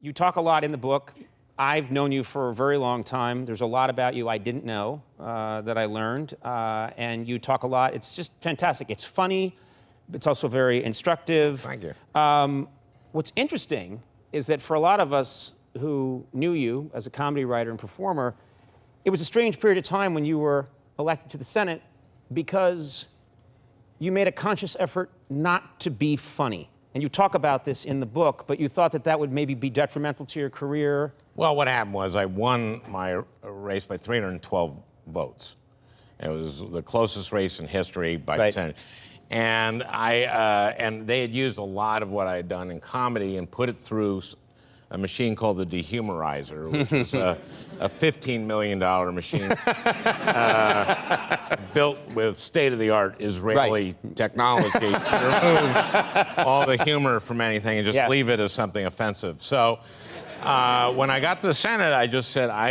You talk a lot in the book. I've known you for a very long time. There's a lot about you I didn't know that I learned. And you talk a lot. It's just fantastic. It's funny. It's also very instructive. Thank you. What's interesting is that for a lot of us who knew you as a comedy writer and performer, it was a strange period of time when you were elected to the Senate because you made a conscious effort not to be funny. And you talk about this in the book, but you thought that that would maybe be detrimental to your career. Well, what happened was I won my race by 312 votes. It was the closest race in history by the Senate. And and they had used a lot of what I had done in comedy and put it through a machine called the dehumorizer, which was a $15 million machine built with state-of-the-art Israeli technology to remove all the humor from anything and just leave it as something offensive. So when I got to the Senate, I just said, I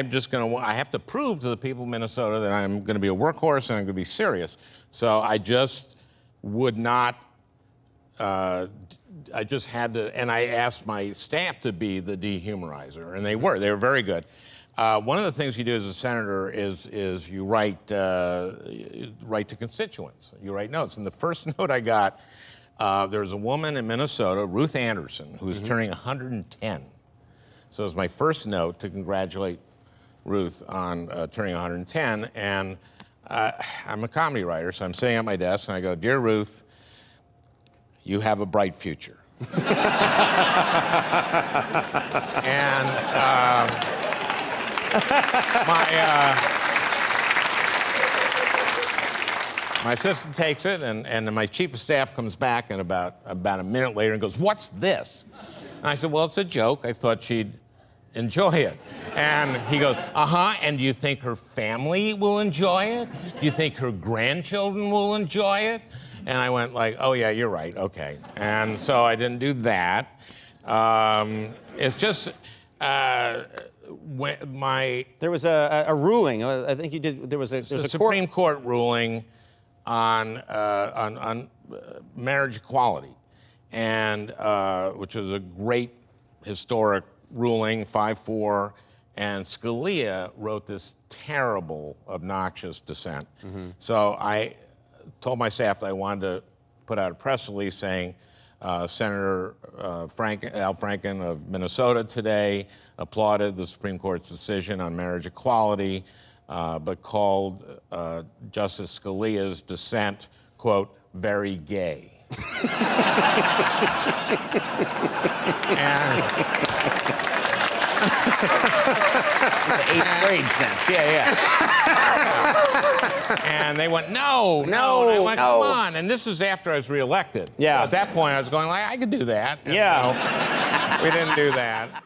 have to prove to the people of Minnesota that I'm going to be a workhorse and I'm going to be serious. So I just would not, I just had to, and I asked my staff to be the dehumorizer, and they were very good. One of the things you do as a senator is you write to constituents. You write notes, and the first note I got, there's a woman in Minnesota, Ruth Anderson, who's turning 110. So it was my first note to congratulate Ruth on turning 110, and I'm a comedy writer, so I'm sitting at my desk, and I go, "Dear Ruth, you have a bright future." And my assistant takes it, and my chief of staff comes back, and about a minute later and goes, "What's this?" And I said, "Well, it's a joke. I thought she'd enjoy it." And he goes, "And do you think her family will enjoy it? Do you think her grandchildren will enjoy it?" And I went like, "Oh yeah, you're right, okay." And so I didn't do that. It's just, there was a ruling, I think you did, there was a Supreme Court ruling on marriage equality, and which was a great historic ruling, 5-4, and Scalia wrote this terrible, obnoxious dissent. So I told my staff that I wanted to put out a press release saying Senator Al Franken of Minnesota today applauded the Supreme Court's decision on marriage equality, but called Justice Scalia's dissent, quote, very gay. Eighth grade sense, And they went, no. And I went, come on. And this was after I was reelected. So at that point, I was going like, I could do that. And, we didn't do that.